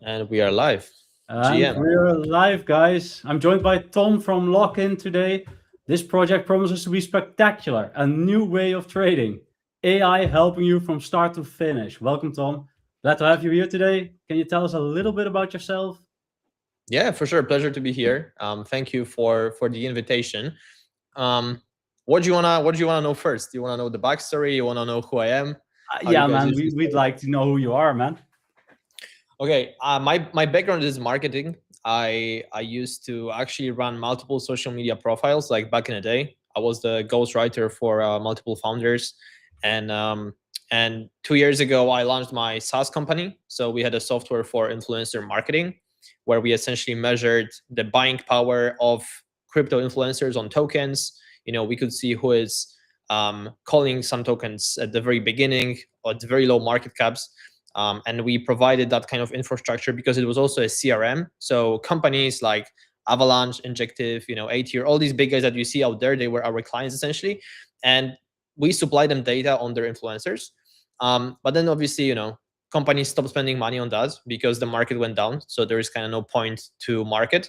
And we are live. And GM. we're live, guys. I'm joined by Tom from Lock-In today. This project promises to be spectacular, a new way of trading. AI helping you from start to finish. Welcome, Tom. Glad to have you here today. Can you tell us a little bit about yourself? Yeah, for sure. Pleasure to be here. Thank you for the invitation. What do you wanna know first? Do you wanna know the backstory? You wanna know who I am? How do you Yeah, guys man, usually we'd say? like to know who you are, man. Okay. My background is marketing. I used to actually run multiple social media profiles. Like back in the day, I was the ghostwriter for multiple founders, and 2 years ago I launched my SaaS company. So we had a software for influencer marketing, where we essentially measured the buying power of crypto influencers on tokens. We could see who is calling some tokens at the very beginning or at the very low market caps. And we provided that kind of infrastructure because it was also a CRM. So companies like Avalanche, Injective, A-Tier, all these big guys that you see out there, they were our clients essentially. And we supply them data on their influencers. But then obviously, companies stopped spending money on that because the market went down. So there is kind of no point to market.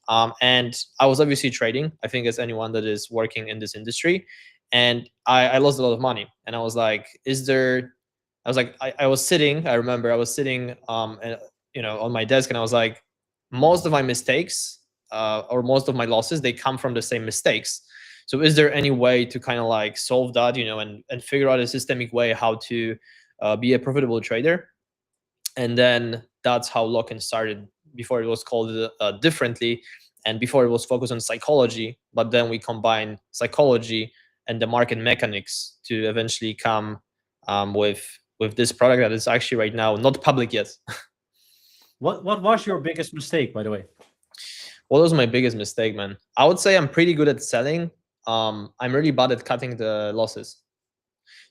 And I was obviously trading, I think, as anyone that is working in this industry. And I lost a lot of money. And I was like, I was sitting, I remember I was sitting, on my desk, and I was like, most of my mistakes or most of my losses, they come from the same mistakes. So is there any way to kind of like solve that, and figure out a systemic way how to be a profitable trader? And then that's how Lock-In started. Before it was called differently, and before it was focused on psychology, but then we combine psychology and the market mechanics to eventually come with this product that is actually right now not public yet. What was your biggest mistake, by the way? What was my biggest mistake, man? I would say I'm pretty good at selling. I'm really bad at cutting the losses.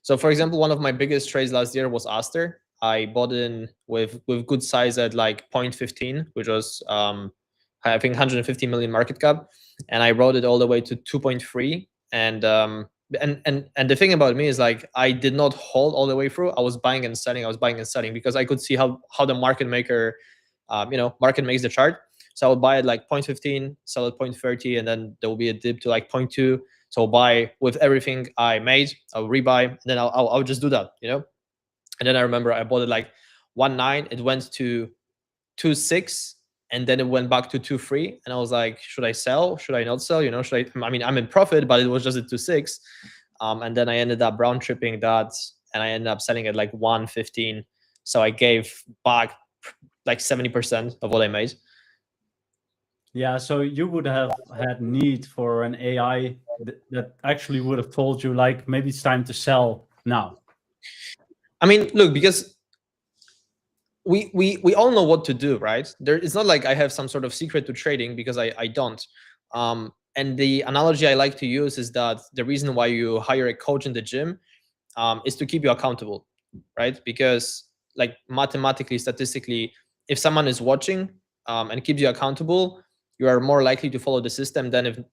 So, for example, one of my biggest trades last year was Aster. I bought in with good size at like 0.15, which was I think 150 million market cap, and I rode it all the way to 2.3. And the thing about me is, like, I did not hold all the way through. I was buying and selling. I was buying and selling because I could see how the market maker, market makes the chart. So I would buy at like 0.15, sell at 0.30, and then there will be a dip to like 0.2. So I'll buy with everything I made, I'll rebuy, and then I'll just do that, And then I remember I bought it like 1.9, it went to 2.6, and then it went back to 2.3, and I was like, should I sell? Should I not sell? I mean, I'm in profit, but it was just at 2.6. And then I ended up round tripping that, and I ended up selling at like 1.15. So I gave back like 70% of what I made. Yeah, so you would have had need for an AI that actually would have told you, like, maybe it's time to sell now. I mean, look, because we all know what to do, right? It's not like I have some sort of secret to trading, because I don't. And the analogy I like to use is that the reason why you hire a coach in the gym is to keep you accountable, right? Because, like, mathematically, statistically, if someone is watching and keeps you accountable, you are more likely to follow the system than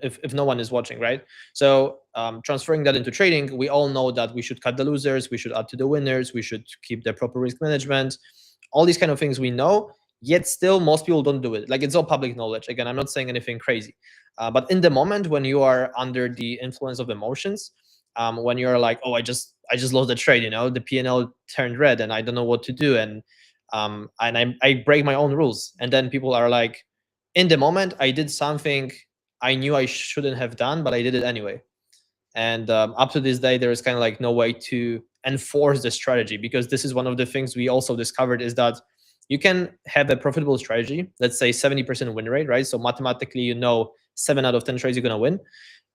if no one is watching, right? So transferring that into trading, we all know that we should cut the losers, we should add to the winners, we should keep the proper risk management, all these kind of things we know, yet still most people don't do it. Like, it's all public knowledge. Again, I'm not saying anything crazy, but in the moment when you are under the influence of emotions, when you're like, oh, I just lost the trade, the P&L turned red and I don't know what to do, and I break my own rules, and then people are like, in the moment I did something I knew I shouldn't have done, but I did it anyway. And up to this day, there is kind of like no way to enforce the strategy, because this is one of the things we also discovered, is that you can have a profitable strategy, let's say 70% win rate, right? So mathematically, 7 out of 10 trades you're going to win.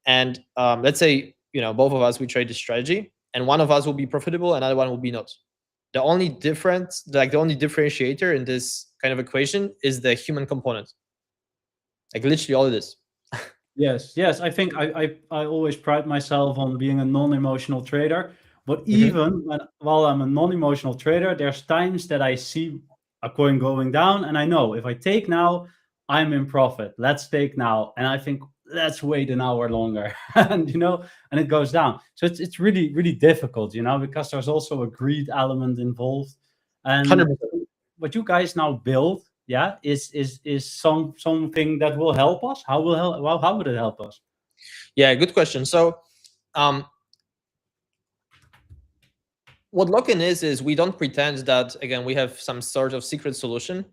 And let's say, both of us, we trade this strategy, and one of us will be profitable, another one will be not. The only difference, like the only differentiator in this kind of equation, is the human component. Like, literally all it is. Yes, I think I always pride myself on being a non-emotional trader. But Mhm. even while I'm a non-emotional trader, there's times that I see a coin going down, and I know if I take now, I'm in profit. Let's take now, and I think let's wait an hour longer, and and it goes down. So it's really difficult, because there's also a greed element involved, and 100%. what you guys now build, yeah, is something that will help us? How will help? Well, how would it help us? Yeah, good question. So um, what lock-in is we don't pretend that, again, we have some sort of secret solution,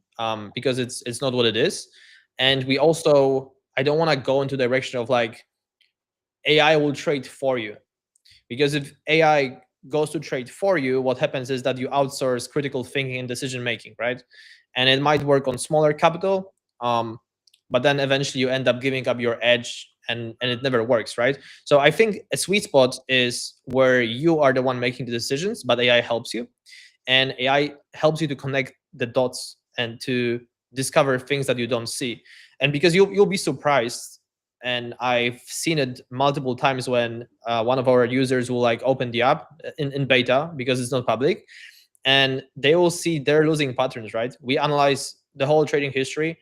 because it's not what it is. And we also, I don't want to go into the direction of like AI will trade for you, because if AI goes to trade for you, what happens is that you outsource critical thinking and decision making, right? And it might work on smaller capital, but then eventually you end up giving up your edge, and it never works, right? So I think a sweet spot is where you are the one making the decisions, but AI helps you, and AI helps you to connect the dots and to discover things that you don't see. And because you'll be surprised, and I've seen it multiple times when one of our users will like open the app in beta because it's not public, and they will see they're losing patterns, right? We analyze the whole trading history.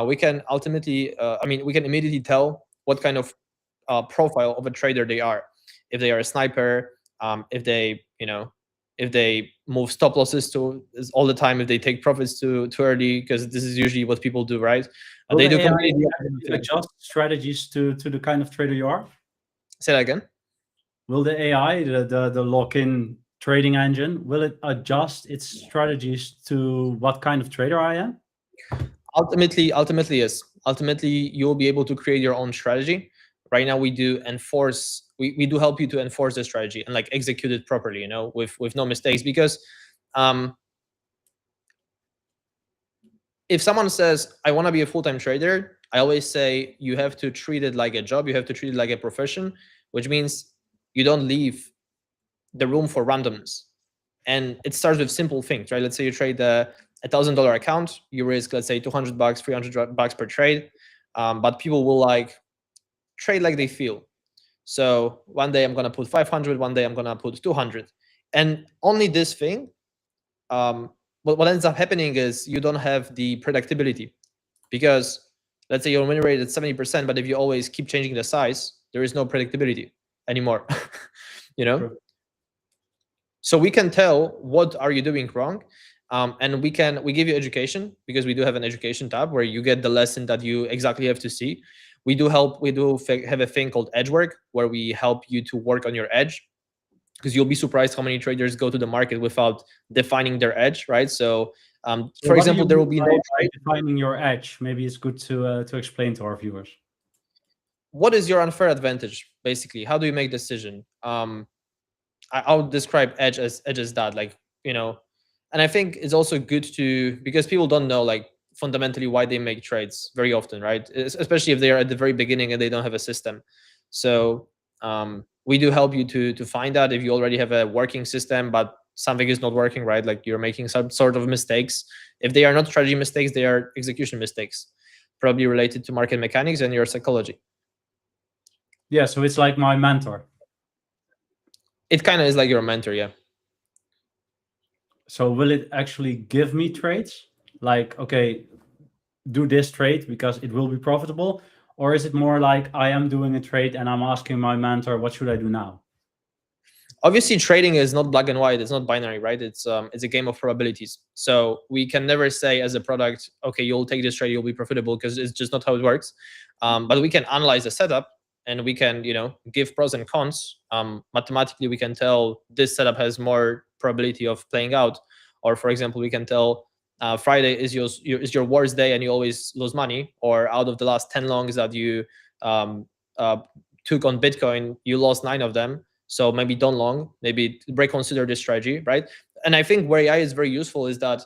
We can ultimately, we can immediately tell what kind of profile of a trader they are. If they are a sniper, if they, if they move stop losses to all the time, if they take profits too early, because this is usually what people do, right? Will They the do AI completely adjust strategies to the kind of trader you are? Say that again. Will the AI, the lock-in trading engine, will it adjust its strategies to what kind of trader I am? Ultimately, yes. Ultimately, you'll be able to create your own strategy. Right now, we do help you to enforce the strategy and like execute it properly, with no mistakes. Because if someone says, I want to be a full-time trader, I always say you have to treat it like a job. You have to treat it like a profession, which means you don't leave the room for randomness. And it starts with simple things, right? Let's say you trade a $1,000 account, you risk, let's say, $200, $300 per trade. But people will like trade like they feel. So one day I'm gonna put 500, one day I'm gonna put 200, and only this thing. But what ends up happening is you don't have the predictability, because let's say your win rate is 70%, but if you always keep changing the size, there is no predictability anymore. Sure. So we can tell what are you doing wrong, and we give you education, because we do have an education tab where you get the lesson that you exactly have to see. We do have a thing called edge work, where we help you to work on your edge, because you'll be surprised how many traders go to the market without defining their edge, right? So for What do you example, there will mean be by no trade. defining your edge? Maybe it's good to explain to our viewers. What is your unfair advantage, basically? How do you make decision? I'll describe edge as that, like, and I think it's also good to, because people don't know like fundamentally why they make trades very often, right? Especially if they are at the very beginning and they don't have a system. So we do help you to find out if you already have a working system, but something is not working, right? Like you're making some sort of mistakes. If they are not strategy mistakes, they are execution mistakes, probably related to market mechanics and your psychology. Yeah, so it's like my mentor. It kind of is like your mentor, yeah. So will it actually give me trades? Like, okay, do this trade because it will be profitable? Or is it more like I am doing a trade and I'm asking my mentor, what should I do now? Obviously, trading is not black and white. It's not binary, right? It's a game of probabilities. So we can never say as a product, okay, you'll take this trade, you'll be profitable, because it's just not how it works. But we can analyze the setup, and we can, give pros and cons. Mathematically, we can tell this setup has more probability of playing out. Or for example, we can tell Friday is your worst day and you always lose money. Or out of the last 10 longs that you took on Bitcoin, you lost 9 of them. So maybe don't long, maybe reconsider this strategy, right? And I think where AI is very useful is that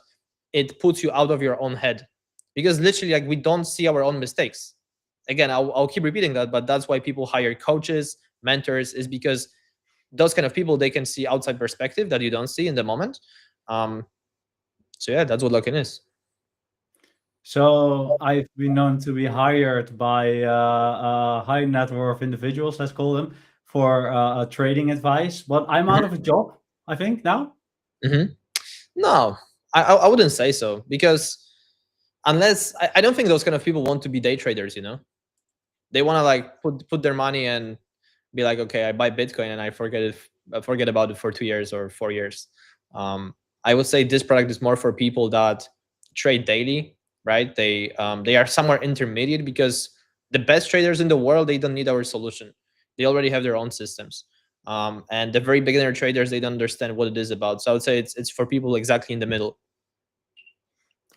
it puts you out of your own head, because literally, like, we don't see our own mistakes. Again, I'll keep repeating that, but that's why people hire coaches, mentors, is because those kind of people, they can see outside perspective that you don't see in the moment. So yeah, that's what lock-in is. So I've been known to be hired by high net worth individuals, let's call them, for trading advice. But I'm out of a job, I think, now. Mm-hmm. No, I wouldn't say so, because unless I don't think those kind of people want to be day traders. They want to like put their money and be like, okay, I buy Bitcoin and I forget about it for 2 years or 4 years. I would say this product is more for people that trade daily, right? They are somewhere intermediate, because the best traders in the world, they don't need our solution. They already have their own systems. And the very beginner traders, they don't understand what it is about. So I would say it's for people exactly in the middle.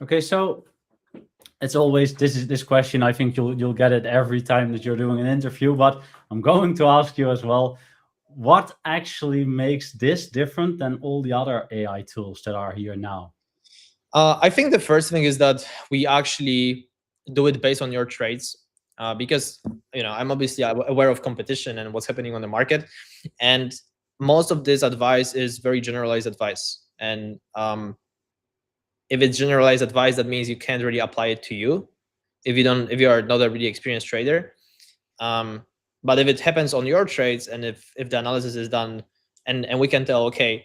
Okay, so it's always this question. I think you'll get it every time that you're doing an interview, but I'm going to ask you as well. What actually makes this different than all the other AI tools that are here now? I think the first thing is that we actually do it based on your trades, because I'm obviously aware of competition and what's happening on the market, and most of this advice is very generalized advice. And if it's generalized advice, that means you can't really apply it to you if you are not a really experienced trader. But if it happens on your trades, and if the analysis is done, and we can tell, okay,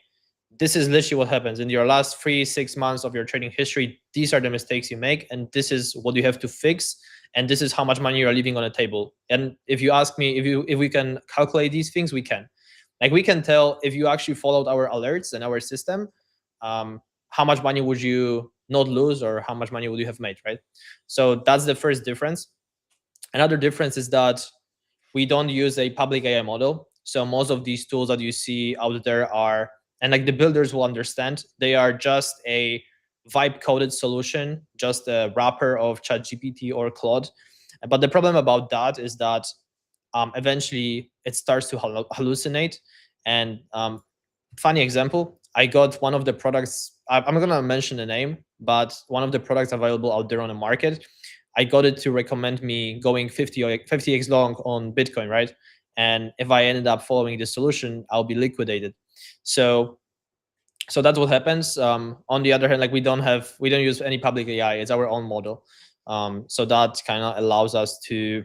this is literally what happens in your last 3-6 months of your trading history, these are the mistakes you make, and this is what you have to fix, and this is how much money you are leaving on the table. And if you ask me if we can calculate these things, we can. Like, we can tell, if you actually followed our alerts and our system, how much money would you not lose, or how much money would you have made, right? So that's the first difference. Another difference is that we don't use a public AI model. So most of these tools that you see out there are, and like the builders will understand, they are just a vibe coded solution, just a wrapper of ChatGPT or Claude. But the problem about that is that eventually it starts to hallucinate. And funny example, I got one of the products, I'm going to mention the name, but one of the products available out there on the market, I got it to recommend me going 50x long on Bitcoin, right? And if I ended up following this solution, I'll be liquidated. So that's what happens. On the other hand, like, we don't use any public AI. It's our own model. So that kind of allows us to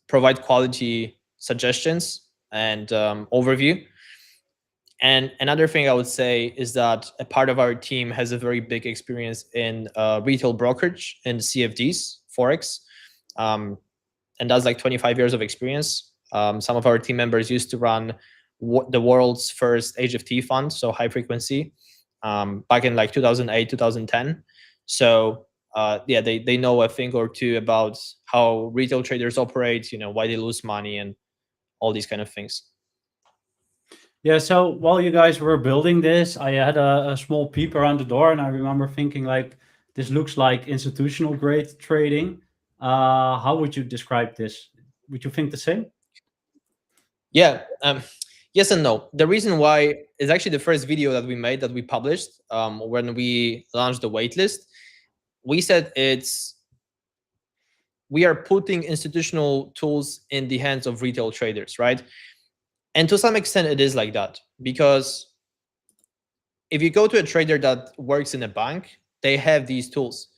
provide quality suggestions and overview. And another thing I would say is that a part of our team has a very big experience in retail brokerage and CFDs, Forex. And that's like 25 years of experience. Some of our team members used to run the world's first HFT fund, so high frequency, back in like 2008, 2010. So yeah, they know a thing or two about how retail traders operate, why they lose money, and all these kind of things. Yeah, so while you guys were building this, I had a small peep around the door, and I remember thinking, like, this looks like institutional grade trading. How would you describe this? Would you think the same? Yeah. Yes and no. The reason why is actually the first video that we made, that we published when we launched the waitlist. We said we are putting institutional tools in the hands of retail traders, right? And to some extent, it is like that, because if you go to a trader that works in a bank, they have these tools.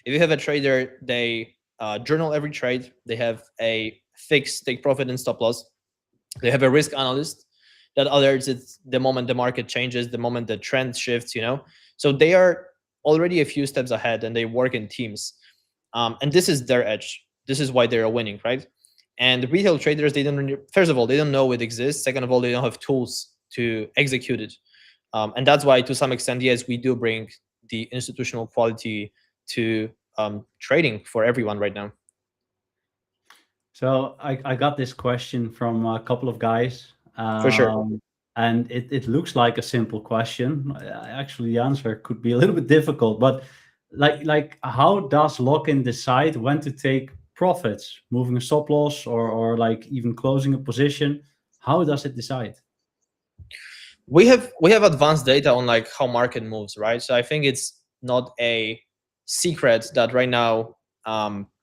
If you have a trader, they journal every trade. They have a fixed take profit and stop loss. They have a risk analyst that alerts it the moment the market changes, the moment the trend shifts. So they are already a few steps ahead, and they work in teams. And this is their edge. This is why they're winning, right? And retail traders, first of all, they don't know it exists. Second of all, they don't have tools to execute it. And that's why, to some extent, yes, we do bring the institutional quality to trading for everyone right now. So I got this question from a couple of guys, For sure. and it looks like a simple question. Actually, the answer could be a little bit difficult, but like how does Lock-in decide when to take profits, moving a stop loss, or like even closing a position? How does it decide? We have advanced data on like how market moves, right? So I think it's not a secret that right now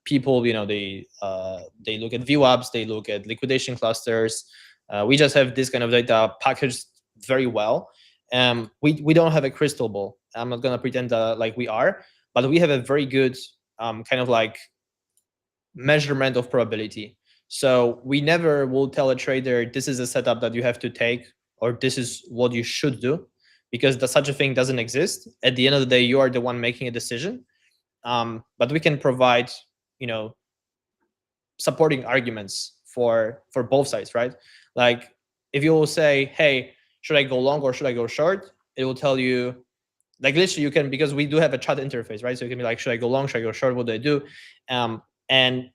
people, they look at VWAPs, they look at liquidation clusters. We just have this kind of data packaged very well. We don't have a crystal ball. I'm not gonna pretend like we are, but we have a very good kind of like measurement of probability. So we never will tell a trader, this is a setup that you have to take, or this is what you should do, because such a thing doesn't exist. At the end of the day, you are the one making a decision. But we can provide, supporting arguments for both sides, right? Like, if you will say, hey, should I go long or should I go short? It will tell you like literally you can, because we do have a chat interface, right? So you can be like, should I go long, should I go short, what do I do? And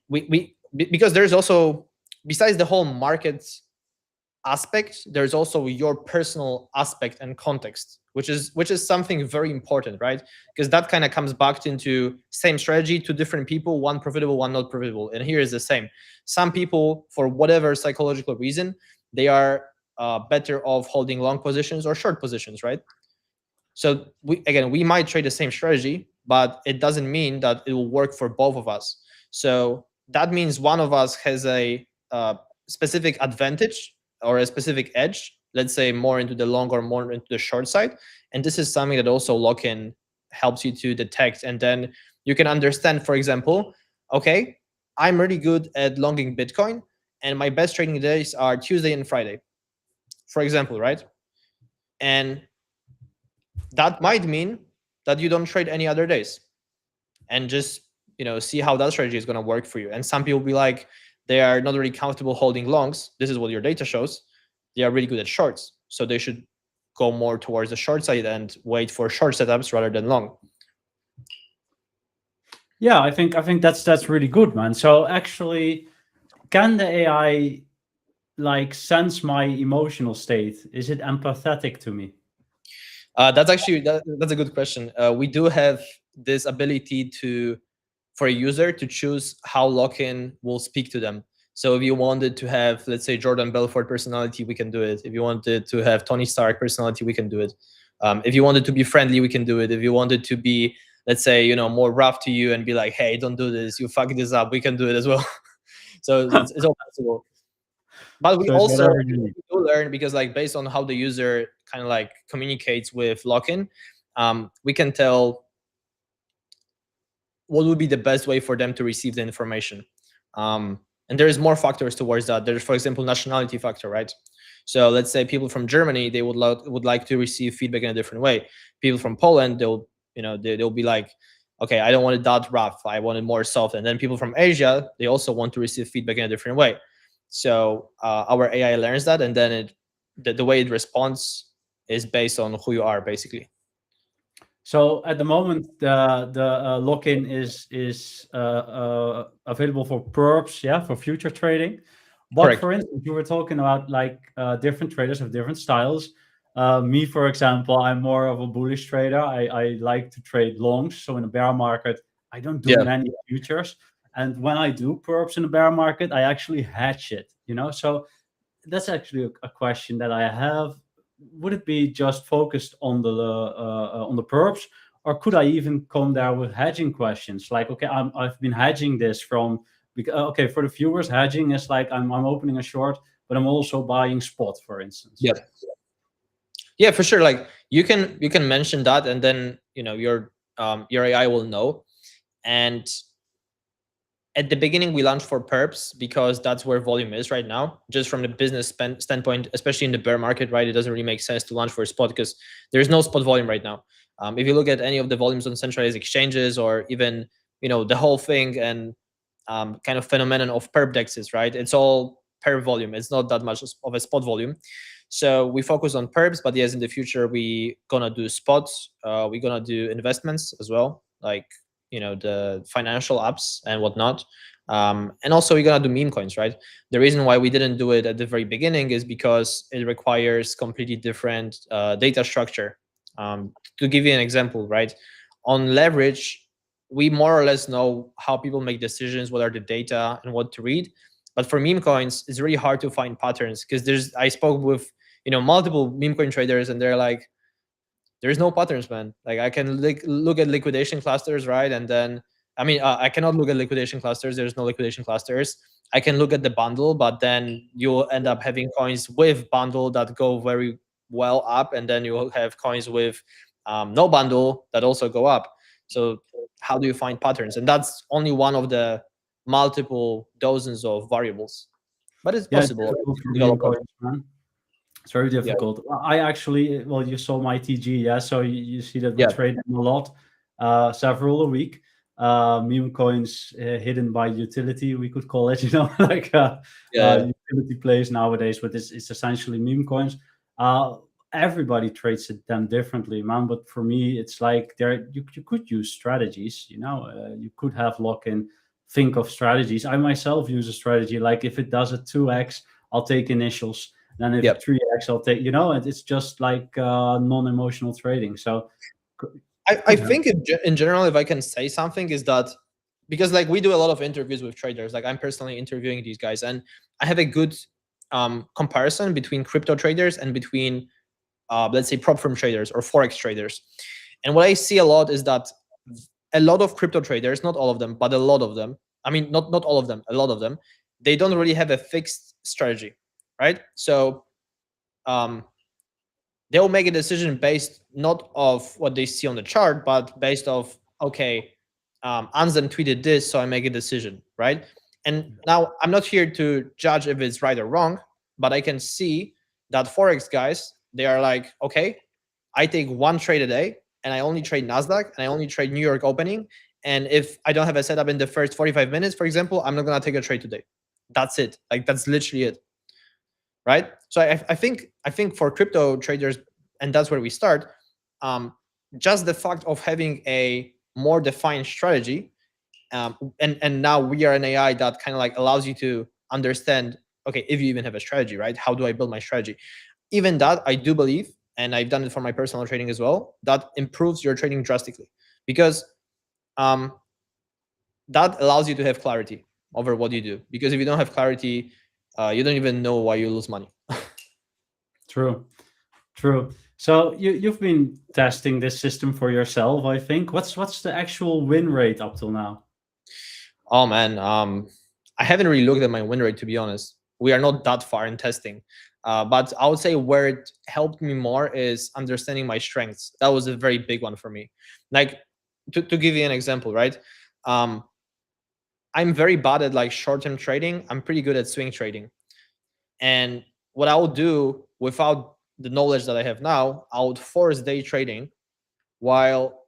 because there's also, besides the whole market aspect, there's also your personal aspect and context, which is something very important, right? Because that kind of comes back into same strategy, two different people, one profitable, one not profitable. And here is the same. Some people, for whatever psychological reason, they are better off holding long positions or short positions, right? So we might trade the same strategy, but it doesn't mean that it will work for both of us. So that means one of us has a specific advantage or a specific edge, let's say more into the long or more into the short side. And this is something that also lock-in helps you to detect. And then you can understand, for example, okay, I'm really good at longing Bitcoin and my best trading days are Tuesday and Friday, for example, right? And that might mean that you don't trade any other days and just see how that strategy is going to work for you. And some people be like, they are not really comfortable holding longs. This is what your data shows. They are really good at shorts, so they should go more towards the short side and wait for short setups rather than long. Yeah, I think that's really good, man. So actually, can the AI like sense my emotional state? Is it empathetic to me? That's actually that's a good question. We do have this ability for a user to choose how lock-in will speak to them. So if you wanted to have, let's say, Jordan Belfort personality, we can do it. If you wanted to have Tony Stark personality, we can do it. If you wanted to be friendly, we can do it. If you wanted to be, let's say, more rough to you and be like, hey, don't do this, you fuck this up, we can do it as well. So it's all possible. But we So it's also whatever you need. do learn, because like based on how the user kind of like communicates with lock-in, we can tell what would be the best way for them to receive the information. And there's more factors towards that. There's, for example, nationality factor, right? So let's say people from Germany, they would like to receive feedback in a different way. People from Poland, they'll be like, okay, I don't want it that rough, I want it more soft. And then people from Asia, they also want to receive feedback in a different way. So our AI learns that, and then the way it responds is based on who you are, basically. So at the moment, the lock-in is available for perps, yeah, for future trading. But Correct. for instance, you were talking about like different traders have different styles. Me, for example, I'm more of a bullish trader. I like to trade longs. So in a bear market, I don't do many futures. And when I do perps in a bear market, I actually hedge it, So that's actually a question that I have. Would it be just focused on the perps, or could I even come there with hedging questions? Like, okay, I've been hedging this from, okay, for the viewers, hedging is like I'm opening a short, but I'm also buying spot, for instance. Yeah, for sure. Like you can mention that, and then your AI will know. And at the beginning, we launched for perps because that's where volume is right now. Just from the business standpoint, especially in the bear market, right? It doesn't really make sense to launch for spot because there's no spot volume right now. If you look at any of the volumes on centralized exchanges, or even the whole thing and kind of phenomenon of perp dexes, right? It's all perp volume. It's not that much of a spot volume. So we focus on perps, but yes, in the future we gonna do spots. We're gonna do investments as well, like the financial apps and whatnot. And also we're gonna do meme coins, right? The reason why we didn't do it at the very beginning is because it requires completely different data structure. To give you an example, right? On leverage, we more or less know how people make decisions, what are the data and what to read. But for meme coins, it's really hard to find patterns, because I spoke with multiple meme coin traders, and they're like, there's no patterns, man. Like I can look at liquidation clusters, right? And then I cannot look at liquidation clusters. There's no liquidation clusters. I can look at the bundle, but then you'll end up having coins with bundle that go very well up, and then you'll have coins with no bundle that also go up. So how do you find patterns? And that's only one of the multiple dozens of variables, but it's possible. It's very difficult. Yeah. I actually, well, you saw my TG, yeah. So you see that we trade them a lot, several a week. Meme coins hidden by utility, we could call it, like utility plays nowadays, but it's essentially meme coins. everybody trades it them differently, man. But for me, it's like you could use strategies. You could have lock in, think of strategies. I myself use a strategy like if it does a 2x, I'll take initials. Then if Yep. 3x, I'll take, and it's just like non-emotional trading. So I could help. think in general, if I can say something, is that because like we do a lot of interviews with traders, like I'm personally interviewing these guys, and I have a good comparison between crypto traders and between let's say prop firm traders or forex traders. And what I see a lot is that a lot of crypto traders, not all of them, but a lot of them, I mean not all of them, a lot of them, they don't really have a fixed strategy, right? So um, they'll make a decision based not of what they see on the chart, but based of, okay, Anselm tweeted this, so I make a decision, right? And now I'm not here to judge if it's right or wrong, but I can see that forex guys, they are like, okay, I take one trade a day, and I only trade Nasdaq, and I only trade New York opening. And if I don't have a setup in the first 45 minutes, for example, I'm not gonna take a trade today. That's it. Like that's literally it, right? So I think for crypto traders, and that's where we start. Just the fact of having a more defined strategy, and now we are an AI that kind of like allows you to understand, okay, if you even have a strategy, right? How do I build my strategy? Even that, I do believe, and I've done it for my personal trading as well, that improves your trading drastically, because um, that allows you to have clarity over what you do. Because if you don't have clarity, you don't even know why you lose money. True, true. So you've been testing this system for yourself, I think. What's the actual win rate up till now? Oh man, I haven't really looked at my win rate, to be honest. We are not that far in testing, but I would say where it helped me more is understanding my strengths. That was a very big one for me. Like to give you an example, right? Um, I'm very bad at like short-term trading. I'm pretty good at swing trading, and what I would do without the knowledge that I have now, I would force day trading. While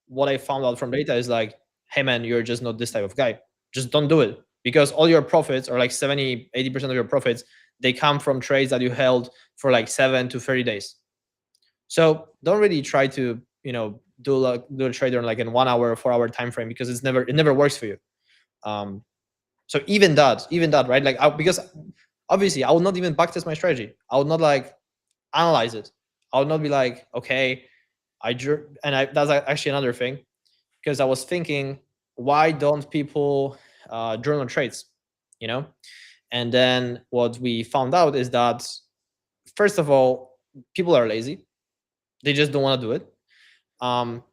what I found out from data is like, hey man, you're just not this type of guy. Just don't do it, because all your profits, or like 70, 80% of your profits, they come from trades that you held for like 7 to 30 days. So don't really try to, do a trader like in 1 hour or 4 hour time frame, because it never works for you. Um, so even that, right? Like because obviously I would not even backtest my strategy. I would not like analyze it. I would not be like, okay, I drew, and that's actually another thing, because I was thinking, why don't people journal trades, you know? And then what we found out is that, first of all, people are lazy; they just don't want to do it. Um,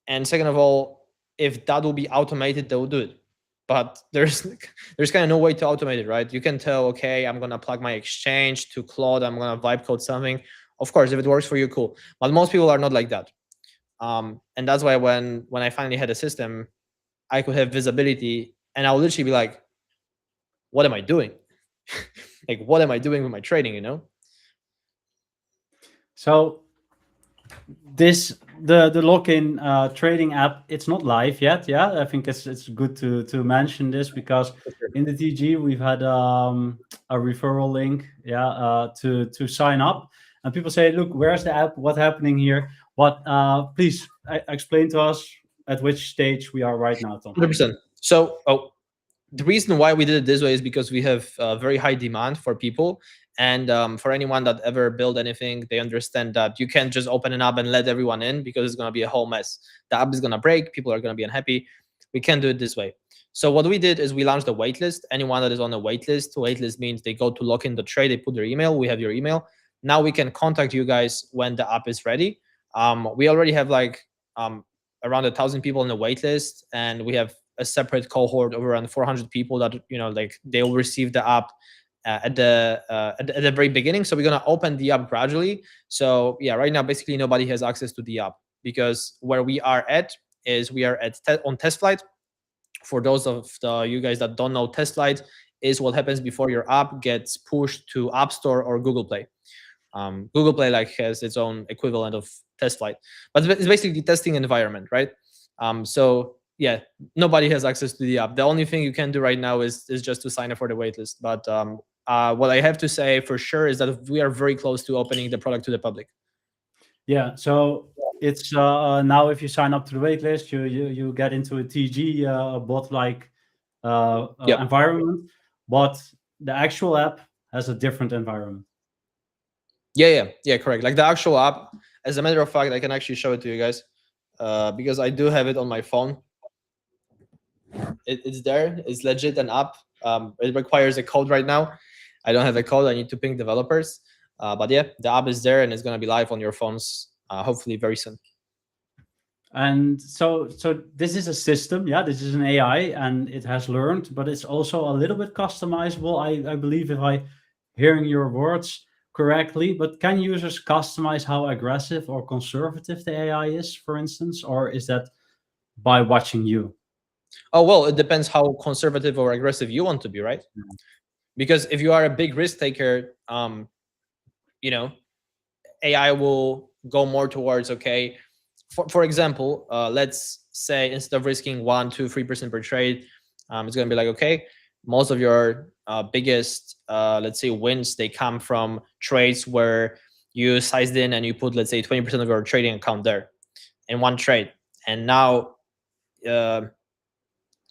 and second of all, if that will be automated, they will do it. But there's kind of no way to automate it, right? You can tell, okay, I'm gonna plug my exchange to Claude, I'm gonna vibe code something. Of course, if it works for you, cool. But most people are not like that. And that's why when I finally had a system, I could have visibility, and I would literally be like, what am I doing? Like, what am I doing with my trading, So the lock-in trading app, it's not live yet. Yeah, I think it's good to mention this, because For sure. in the TG we've had a referral link, yeah, to sign up, and people say, look, where's the app, what's happening here? But please explain to us at which stage we are right now, Tom. 100%. So the reason why we did it this way is because we have very high demand for people. And for anyone that ever built anything, they understand that you can't just open an app and let everyone in, because it's going to be a whole mess. The app is going to break. People are going to be unhappy. We can't do it this way. So what we did is we launched a waitlist. Anyone that is on a waitlist means they go to lock in the trade, they put their email. We have your email. Now we can contact you guys when the app is ready. We already have like around 1,000 people on the waitlist, and we have a separate cohort of around 400 people that like they will receive the app at the very beginning. So we're gonna open the app gradually. So yeah, right now basically nobody has access to the app, because where we are at is we are at on test flight. For those of you guys that don't know, test flight is what happens before your app gets pushed to App Store or Google Play. Google Play like has its own equivalent of test flight, but it's basically testing environment, right? So yeah, nobody has access to the app. The only thing you can do right now is just to sign up for the waitlist. But what I have to say for sure is that we are very close to opening the product to the public. Yeah, so it's now if you sign up to the waitlist, you get into a TG bot like Yep. environment, but the actual app has a different environment. Yeah, correct. Like the actual app, as a matter of fact, I can actually show it to you guys because I do have it on my phone. It's there. It's legit an app. It requires a code right now. I don't have a code. I need to ping developers. But yeah, the app is there and it's going to be live on your phones hopefully very soon. And so this is a system, yeah, this is an AI, and it has learned, but it's also a little bit customizable. I believe, if I hearing your words correctly, but can users customize how aggressive or conservative the AI is, for instance, or is that by watching you? Oh, well, it depends how conservative or aggressive you want to be, right? Because if you are a big risk taker, you know, AI will go more towards, okay, for example, let's say instead of risking 1, 2, 3% per trade, it's going to be like, okay, most of your biggest, let's say, wins, they come from trades where you sized in and you put, let's say, 20% of your trading account there in one trade. And now,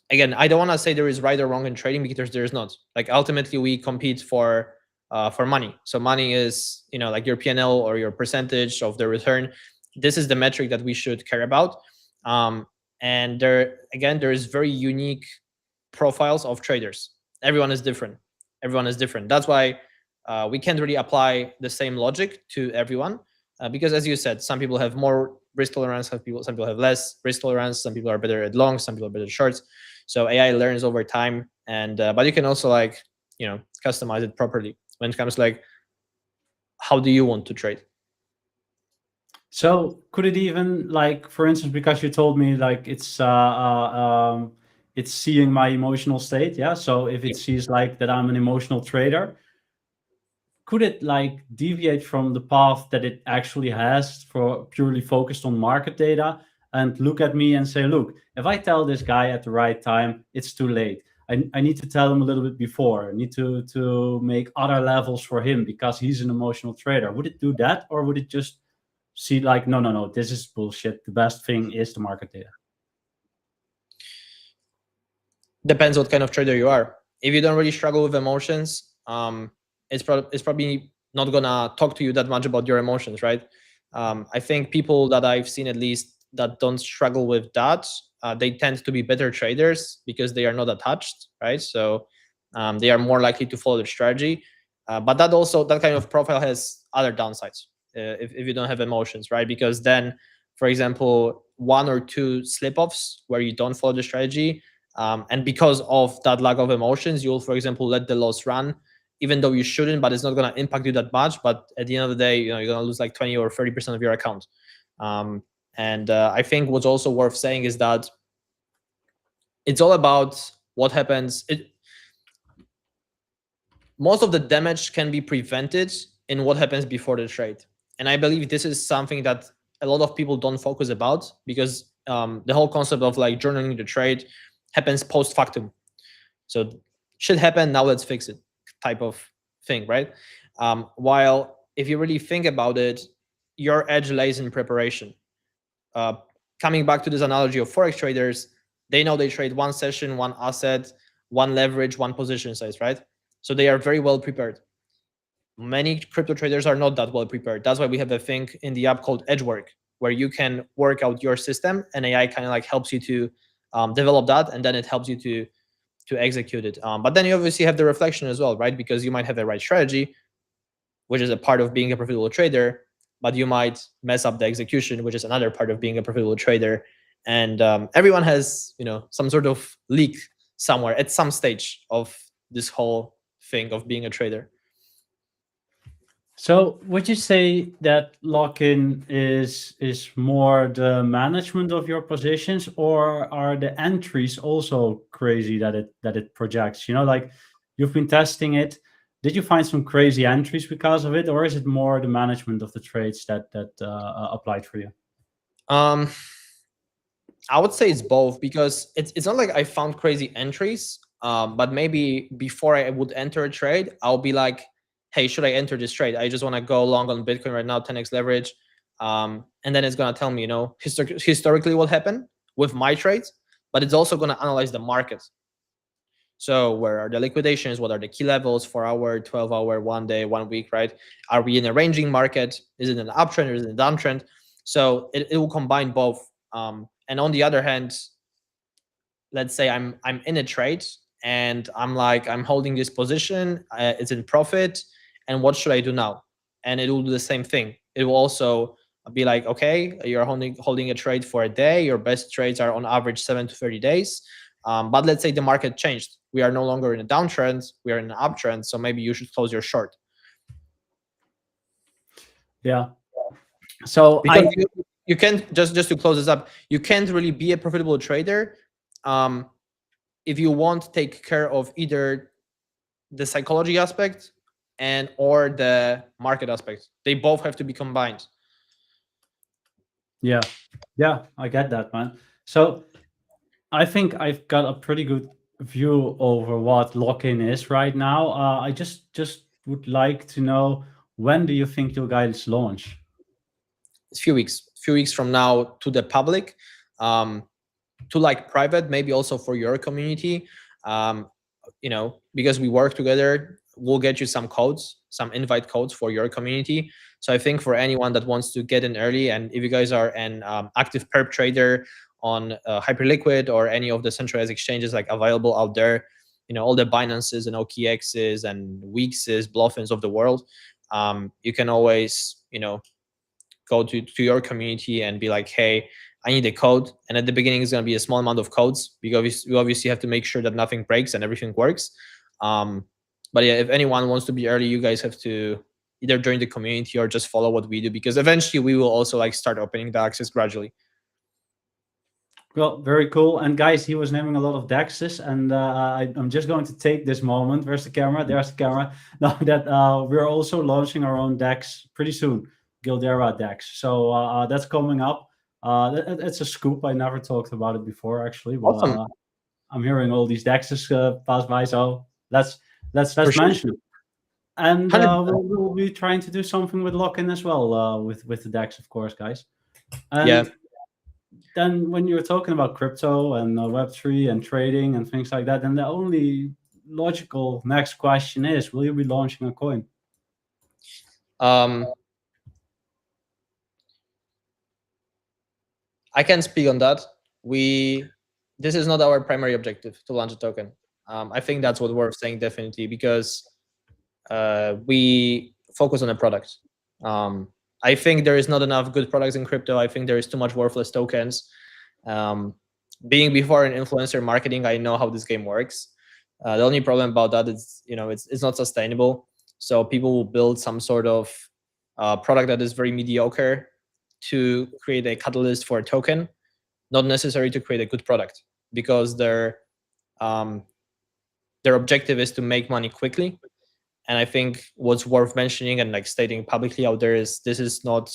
again, I don't want to say there is right or wrong in trading because there's not. Like ultimately, we compete for money. So money is, you know, like your P&L or your percentage of the return. This is the metric that we should care about. And there is very unique profiles of traders. Everyone is different. That's why we can't really apply the same logic to everyone because, as you said, some people have more risk tolerance, some people have less risk tolerance. Some people are better at longs, some people are better at shorts. So AI learns over time, and but you can also, like, you know, customize it properly when it comes to, like, how do you want to trade. So could it even, like, for instance, because you told me like it's seeing my emotional state, yeah. So if it sees like that I'm an emotional trader, could it like deviate from the path that it actually has for purely focused on market data and look at me and say, look, if I tell this guy at the right time, it's too late. I need to tell him a little bit before. I need to make other levels for him because he's an emotional trader. Would it do that, or would it just see like, no, this is bullshit. The best thing is the market data? Depends what kind of trader you are. If you don't really struggle with emotions, it's probably not gonna talk to you that much about your emotions, right? I think people that I've seen, at least, that don't struggle with that, they tend to be better traders because they are not attached, right? So they are more likely to follow the strategy. But that kind of profile has other downsides if you don't have emotions, right? Because then, for example, 1 or 2 slip-offs where you don't follow the strategy, and because of that lack of emotions, you'll, for example, let the loss run, even though you shouldn't, but it's not going to impact you that much. But at the end of the day, you know, you're going to lose like 20 or 30% of your account. And I think what's also worth saying is that it's all about what happens. Most of the damage can be prevented in what happens before the trade. And I believe this is something that a lot of people don't focus about because the whole concept of like journaling the trade happens post factum. So shit happened, now let's fix it type of thing, right? While if you really think about it, your edge lays in preparation. Coming back to this analogy of Forex traders, they know they trade one session, one asset, one leverage, one position size, right? So they are very well prepared. Many crypto traders are not that well prepared. That's why we have a thing in the app called edge work, where you can work out your system and AI kind of like helps you to develop that, and then it helps you to execute it. But then you obviously have the reflection as well, right? Because you might have the right strategy, which is a part of being a profitable trader, but you might mess up the execution, which is another part of being a profitable trader. And everyone has, you know, some sort of leak somewhere at some stage of this whole thing of being a trader. So would you say that lock-in is more the management of your positions, or are the entries also crazy that it projects? You know, like, you've been testing it. Did you find some crazy entries because of it, or is it more the management of the trades that applied for you? I would say it's both, because it's not like I found crazy entries. But maybe before I would enter a trade, I'll be like, hey, should I enter this trade? I just want to go long on Bitcoin right now, 10x leverage. And then it's going to tell me, historically what happened with my trades, but it's also going to analyze the market. So where are the liquidations? What are the key levels? 4-hour, 12-hour, 1 day, 1 week, right? Are we in a ranging market? Is it an uptrend or is it a downtrend? So it will combine both. And on the other hand, let's say I'm in a trade and I'm holding this position, it's in profit, and what should I do now? And it will do the same thing. It will also be like, okay, you're holding a trade for a day. Your best trades are on average 7 to 30 days. But let's say the market changed. We are no longer in a downtrend. We are in an uptrend. So maybe you should close your short. Yeah. So because you can't just to close this up. You can't really be a profitable trader if you won't take care of either the psychology aspect and or the market aspect. They both have to be combined. Yeah, I get that, man. So I think I've got a pretty good view over what lock-in is right now. I just would like to know, when do you think you guys launch? It's few weeks from now to the public, to like private, maybe also for your community. Because we work together, we'll get you some codes, some invite codes for your community. So I think for anyone that wants to get in early, and if you guys are an active perp trader on Hyperliquid or any of the centralized exchanges like available out there, all the Binances and OKXs and Weexes, Bluffins of the world, you can always, go to your community and be like, hey, I need a code. And at the beginning, it's going to be a small amount of codes because we obviously have to make sure that nothing breaks and everything works. But yeah, if anyone wants to be early, you guys have to either join the community or just follow what we do, because eventually we will also like start opening the access gradually. Well, very cool. And guys, he was naming a lot of DEXs, and I'm just going to take this moment. Where's the camera? There's the camera. Now that we're also launching our own DEX pretty soon, Gildera DEX. So that's coming up. It's a scoop. I never talked about it before, actually. But Awesome. I'm hearing all these DEXs pass by, so let's For sure. mention it. And 100%. we'll be trying to do something with lock-in as well, with the DEX, of course, guys. And Yeah. then when you're talking about crypto and Web3 and trading and things like that, then the only logical next question is, will you be launching a coin? I can speak on that. This is not our primary objective to launch a token. I think that's what we're saying definitely, because we focus on a product. I think there is not enough good products in crypto. I think there is too much worthless tokens. Being before in influencer marketing, I know how this game works. The only problem about that is, it's not sustainable. So people will build some sort of product that is very mediocre to create a catalyst for a token, not necessary to create a good product, because their objective is to make money quickly. And I think what's worth mentioning and like stating publicly out there is, this is not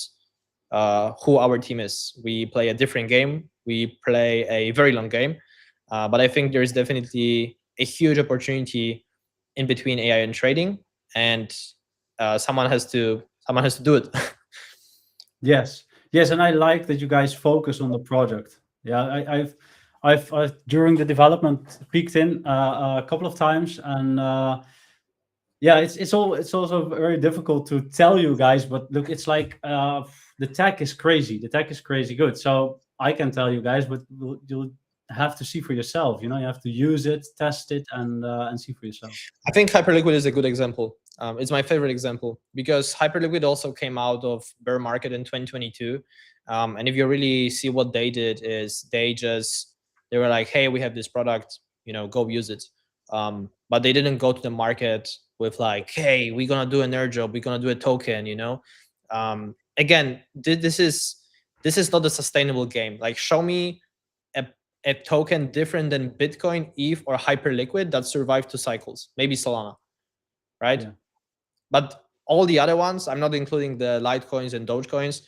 who our team is. We play a different game. We play a very long game. But I think there is definitely a huge opportunity in between AI and trading, and someone has to do it. Yes, and I like that you guys focus on the project. Yeah, I've during the development peeked in a couple of times, and yeah, it's also very difficult to tell you guys, but look, it's like the tech is crazy. The tech is crazy good. So I can tell you guys, but you'll have to see for yourself. You have to use it, test it, and see for yourself. I think Hyperliquid is a good example. It's my favorite example, because Hyperliquid also came out of bear market in 2022. And if you really see what they did, is they were like, hey, we have this product, go use it. But they didn't go to the market with like, hey, we're gonna do an airdrop, we're gonna do a token. Again, this is not a sustainable game. Like, show me a token different than Bitcoin, ETH, or Hyperliquid that survived 2 cycles, maybe Solana, right? Yeah. But all the other ones, I'm not including the Litecoins and Dogecoins.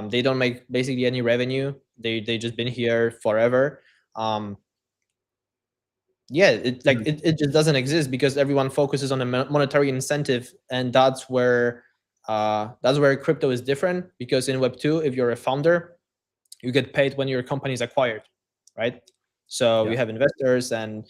They don't make basically any revenue. They just been here forever. yeah, it just doesn't exist because everyone focuses on a monetary incentive, and that's where crypto is different. Because in Web2, if you're a founder, you get paid when your company is acquired, right? So Yeah. you have investors, and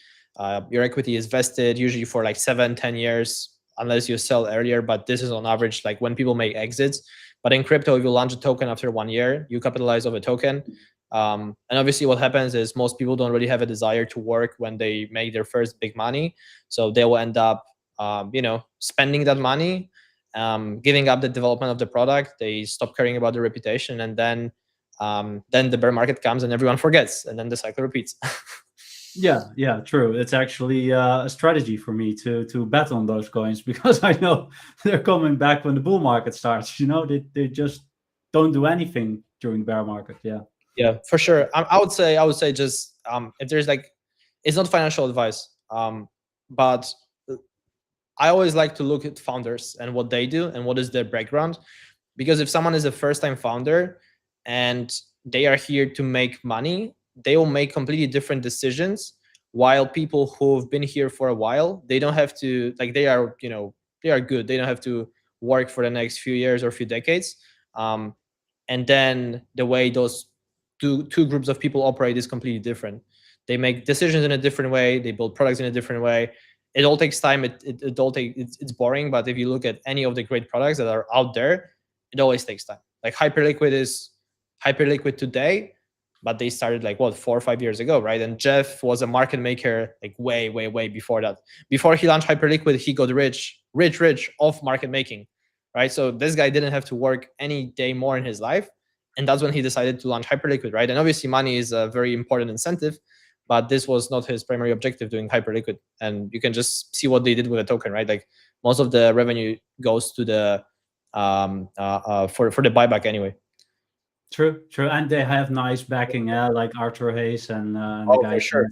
your equity is vested usually for like 7-10 years, unless you sell earlier, but this is on average like when people make exits. But in crypto, if you launch a token after 1 year, you capitalize of a token. And obviously what happens is most people don't really have a desire to work when they make their first big money, so they will end up spending that money, giving up the development of the product. They stop caring about the reputation, and then the bear market comes and everyone forgets, and then the cycle repeats. Yeah, true. It's actually a strategy for me to bet on those coins because I know they're coming back when the bull market starts. They just don't do anything during the bear market. Yeah. Yeah, for sure. I would say just if there's like, it's not financial advice, but I always like to look at founders and what they do and what is their background. Because if someone is a first time founder and they are here to make money, they will make completely different decisions. While people who've been here for a while, they don't have to, like, they are good. They don't have to work for the next few years or few decades. Um, and then the way those two groups of people operate is completely different. They make decisions in a different way. They build products in a different way. It all takes time. It's boring. But if you look at any of the great products that are out there, it always takes time. Like Hyperliquid is Hyperliquid today, but they started like what, 4 or 5 years ago, right? And Jeff was a market maker like way, way, way before that. Before he launched Hyperliquid, he got rich off market making, right? So this guy didn't have to work any day more in his life, and that's when he decided to launch Hyperliquid, right? And obviously, money is a very important incentive, but this was not his primary objective doing Hyperliquid. And you can just see what they did with the token, right? Like most of the revenue goes to the for the buyback anyway. True, and they have nice backing, like Arthur Hayes and the Oh, for guys. sure.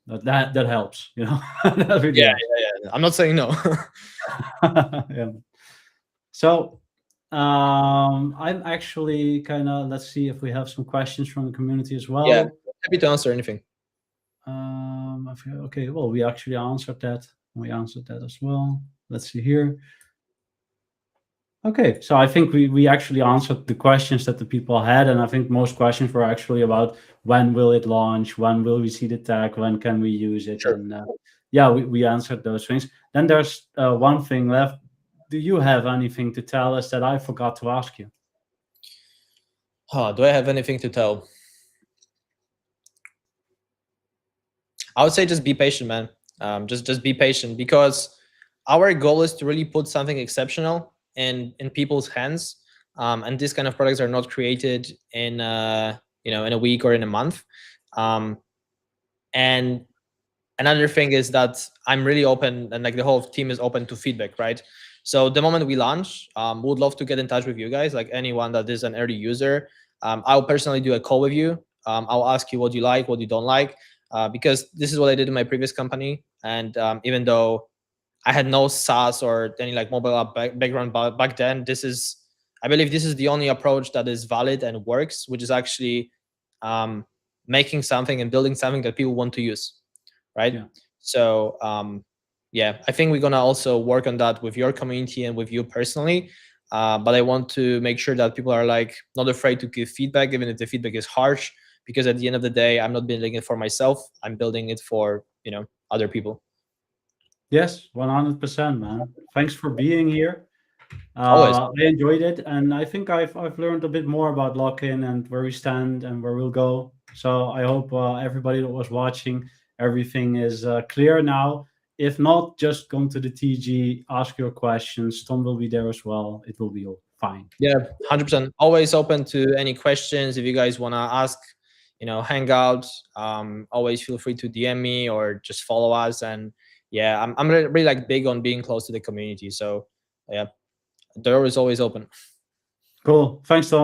That helps, that really Yeah, helps. yeah. I'm not saying no. Yeah. So I'm actually kind of, let's see if we have some questions from the community as Yeah, well. happy to answer anything. Okay, well, we actually answered that. We answered that as well. Let's see here. Okay, so I think we actually answered the questions that the people had, and I think most questions were actually about when will it launch, when will we see the tag, when can we use it, Sure. and yeah, we answered those things. Then there's one thing left. Do you have anything to tell us that I forgot to ask you? Do I have anything to tell? I would say just be patient, man. Just be patient, because our goal is to really put something exceptional in people's hands. And these kind of products are not created in in a week or in a month. And another thing is that I'm really open, and like the whole team is open to feedback, right? So the moment we launch, we would love to get in touch with you guys, like anyone that is an early user. I'll personally do a call with you. I'll ask you what you like, what you don't like, because this is what I did in my previous company. And even though I had no SaaS or any like mobile app background back then, I believe this is the only approach that is valid and works, which is actually making something and building something that people want to use, right? Yeah. So yeah, I think we're gonna also work on that with your community and with you personally. But I want to make sure that people are like not afraid to give feedback, even if the feedback is harsh, because at the end of the day, I'm not building it for myself. I'm building it for other people. Yes, 100%, man. Thanks for being here. Always. I enjoyed it, and I think I've learned a bit more about lock-in and where we stand and where we'll go. So I hope everybody that was watching, everything is clear now. If not, just come to the TG, ask your questions. Tom will be there as well. It will be all fine. Yeah, 100%. Always open to any questions. If you guys want to ask, hang out, always feel free to DM me or just follow us. And yeah, I'm really like big on being close to the community. So yeah, the door is always open. Cool. Thanks, Tom.